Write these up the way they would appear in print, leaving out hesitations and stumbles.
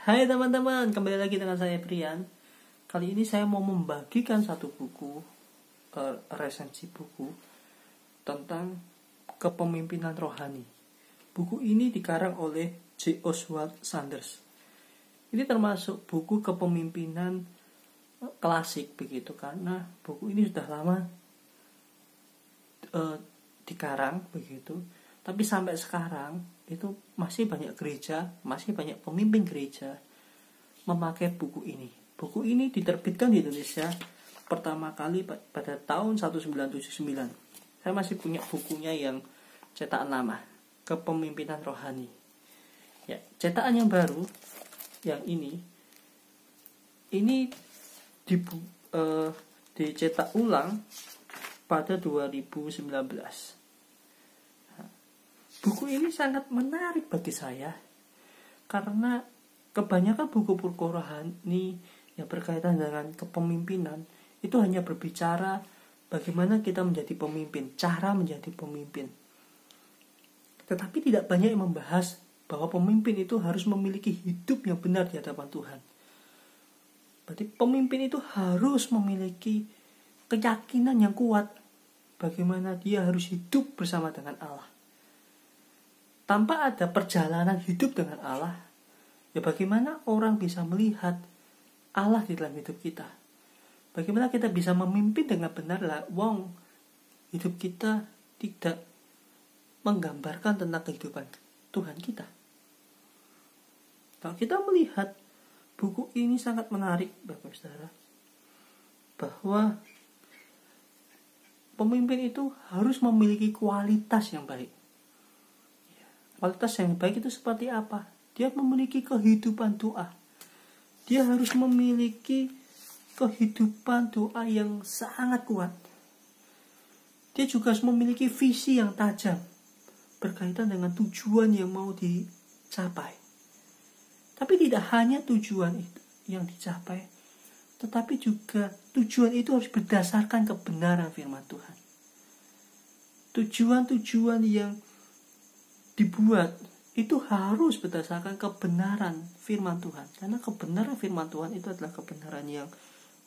Hai teman-teman, kembali lagi dengan saya Brian. Kali ini saya mau membagikan satu buku, resensi buku tentang kepemimpinan rohani. Buku ini dikarang oleh J. Oswald Sanders. Ini termasuk buku kepemimpinan klasik begitu, karena buku ini sudah lama dikarang begitu. Tapi sampai sekarang itu masih banyak gereja, masih banyak pemimpin gereja memakai buku ini. Buku ini diterbitkan di Indonesia pertama kali pada tahun 1979. Saya masih punya bukunya yang cetakan lama, Kepemimpinan Rohani. Ya, cetakan yang baru yang ini dicetak ulang pada 2019. Buku ini sangat menarik bagi saya karena kebanyakan buku-buku rohani yang berkaitan dengan kepemimpinan itu hanya berbicara bagaimana kita menjadi pemimpin, cara menjadi pemimpin. Tetapi tidak banyak yang membahas bahwa pemimpin itu harus memiliki hidup yang benar di hadapan Tuhan. Berarti pemimpin itu harus memiliki keyakinan yang kuat bagaimana dia harus hidup bersama dengan Allah. Tanpa ada perjalanan hidup dengan Allah, ya bagaimana orang bisa melihat Allah di dalam hidup kita? Bagaimana kita bisa memimpin dengan benar lah, wong hidup kita tidak menggambarkan tentang kehidupan Tuhan kita. Kalau kita melihat buku ini sangat menarik, Bapak Saudara, bahwa pemimpin itu harus memiliki kualitas yang baik. Kualitas yang baik itu seperti apa? Dia memiliki kehidupan doa. Dia harus memiliki kehidupan doa yang sangat kuat. Dia juga harus memiliki visi yang tajam berkaitan dengan tujuan yang mau dicapai. Tapi tidak hanya tujuan itu yang dicapai, tetapi juga tujuan itu harus berdasarkan kebenaran firman Tuhan. Tujuan-tujuan yang dibuat itu harus berdasarkan kebenaran firman Tuhan, karena kebenaran firman Tuhan itu adalah kebenaran yang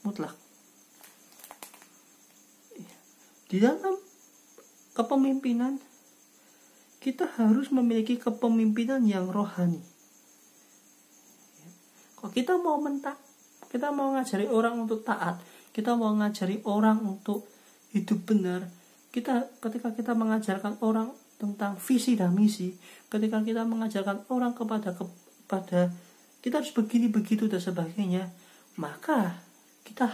mutlak. Di dalam kepemimpinan kita harus memiliki kepemimpinan yang rohani. Kalau kita mau kita mau ngajari orang untuk taat, kita mau ngajari orang untuk hidup benar, ketika kita mengajarkan orang tentang visi dan misi, ketika kita mengajarkan orang kepada kita harus begini begitu dan sebagainya, maka kita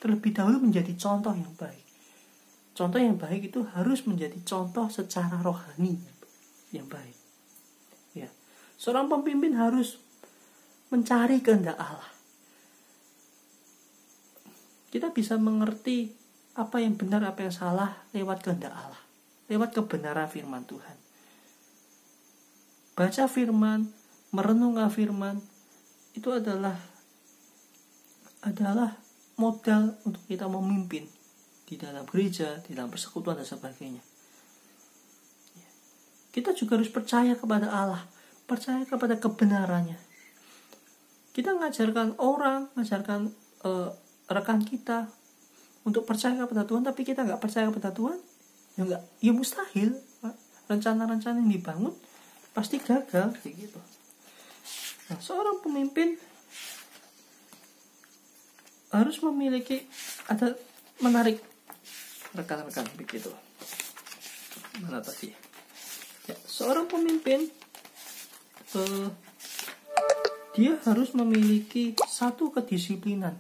terlebih dahulu menjadi contoh yang baik. Contoh yang baik itu harus menjadi contoh secara rohani yang baik. Ya, seorang pemimpin harus mencari kehendak Allah. Kita bisa mengerti apa yang benar, apa yang salah lewat kehendak Allah, lewat kebenaran firman Tuhan. Baca firman, merenungkan firman, itu adalah modal untuk kita memimpin di dalam gereja, di dalam persekutuan dan sebagainya. Kita juga harus percaya kepada Allah, percaya kepada kebenarannya. Kita mengajarkan orang, mengajarkan rekan kita untuk percaya kepada Tuhan, tapi kita nggak percaya kepada Tuhan, ya mustahil. Rencana-rencana yang dibangun pasti gagal gitu. Nah, seorang pemimpin harus memiliki, ada menarik rekan-rekan begitu. Mana tadi? Ya, seorang pemimpin dia harus memiliki satu kedisiplinan.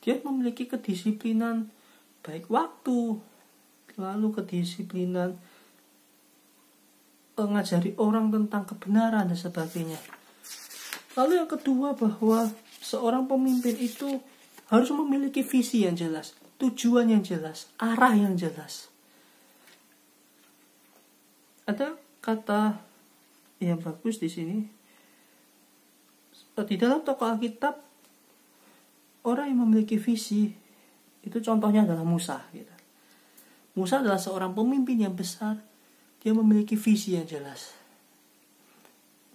Dia memiliki kedisiplinan baik waktu, lalu kedisiplinan mengajari orang tentang kebenaran dan sebagainya. Lalu yang kedua, bahwa seorang pemimpin itu harus memiliki visi yang jelas, tujuan yang jelas, arah yang jelas. Ada kata yang bagus di sini. Di dalam tokoh Alkitab, orang yang memiliki visi itu contohnya adalah Musa. Musa adalah seorang pemimpin yang besar. Dia memiliki visi yang jelas.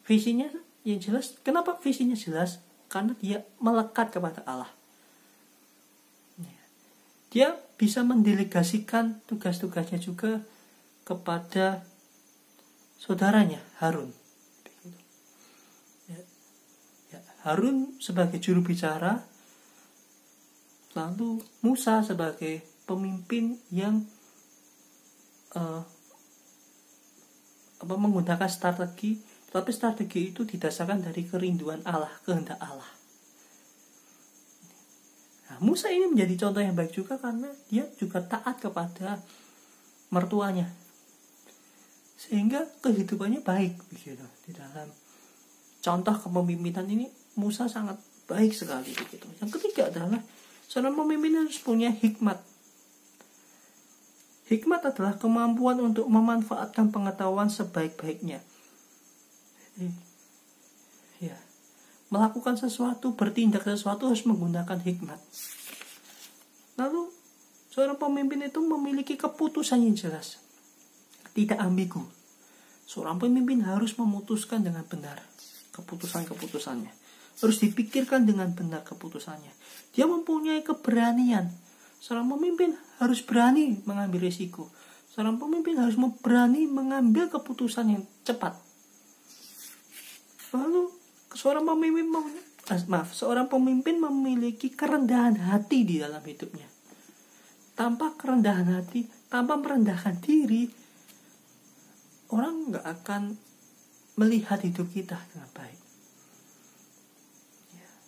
Visinya Yang jelas, kenapa visinya jelas? Karena dia melekat kepada Allah. Dia bisa mendelegasikan tugas-tugasnya juga kepada saudaranya Harun. Harun sebagai juru bicara, lalu Musa sebagai pemimpin yang menggunakan strategi, tapi strategi itu didasarkan dari kerinduan Allah, kehendak Allah. Nah, Musa ini menjadi contoh yang baik juga karena dia juga taat kepada mertuanya, sehingga kehidupannya baik begitu. Di dalam contoh kepemimpinan ini Musa sangat baik sekali begitu. Yang ketiga adalah seorang pemimpin harus punya hikmat. Hikmat adalah kemampuan untuk memanfaatkan pengetahuan sebaik-baiknya. Ya, melakukan sesuatu, bertindak sesuatu harus menggunakan hikmat. Lalu seorang pemimpin itu memiliki keputusan yang jelas, tidak ambigu. Seorang pemimpin harus memutuskan dengan benar keputusan-keputusannya, harus dipikirkan dengan benar keputusannya. Dia mempunyai keberanian. Seorang pemimpin harus berani mengambil risiko. Seorang pemimpin harus berani mengambil keputusan yang cepat. Lalu seorang pemimpin memiliki kerendahan hati di dalam hidupnya. Tanpa kerendahan hati, tanpa merendahkan diri, orang gak akan melihat hidup kita dengan baik.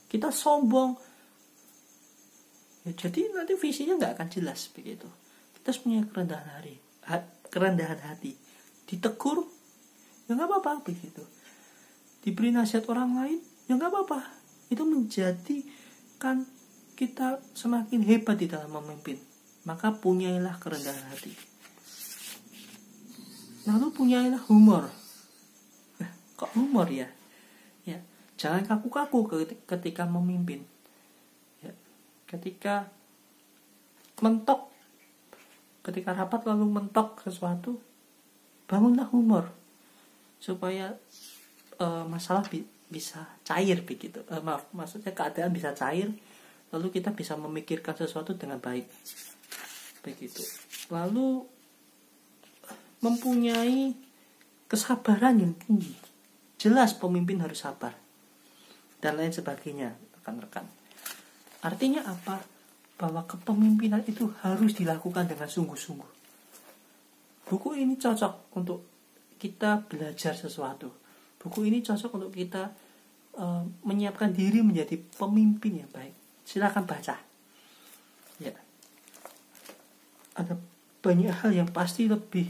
Kita sombong, ya, jadi nanti visinya gak akan jelas begitu. Kita harus punya kerendahan hati. Ditegur, ya gak apa-apa begitu. Diberi nasihat orang lain, ya gak apa-apa. Itu menjadikan kita semakin hebat di dalam memimpin. Maka punyailah kerendahan hati. Lalu punyailah humor. Kok humor ya? Ya, jangan kaku-kaku ketika memimpin. Ya, ketika mentok, ketika rapat lalu mentok sesuatu, bangunlah humor supaya masalah bisa cair begitu. Maksudnya keadaan bisa cair, lalu kita bisa memikirkan sesuatu dengan baik begitu. Lalu mempunyai kesabaran yang tinggi. Jelas pemimpin harus sabar dan lain sebagainya, rekan-rekan. Artinya apa? Bahwa kepemimpinan itu harus dilakukan dengan sungguh-sungguh. Buku ini cocok untuk kita belajar sesuatu. Buku ini cocok untuk kita menyiapkan diri menjadi pemimpin yang baik. Silakan baca. Ya. Ada banyak hal yang pasti lebih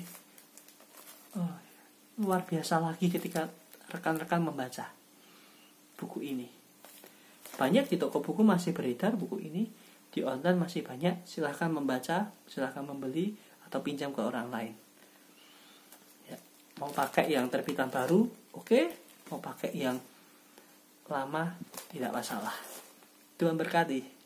luar biasa lagi ketika rekan-rekan membaca buku ini. Banyak di toko buku masih beredar buku ini, di online masih banyak. Silakan membaca, silakan membeli atau pinjam ke orang lain. Ya. Mau pakai yang terbitan baru, oke. Mau pakai yang lama, tidak masalah. Tuhan berkati.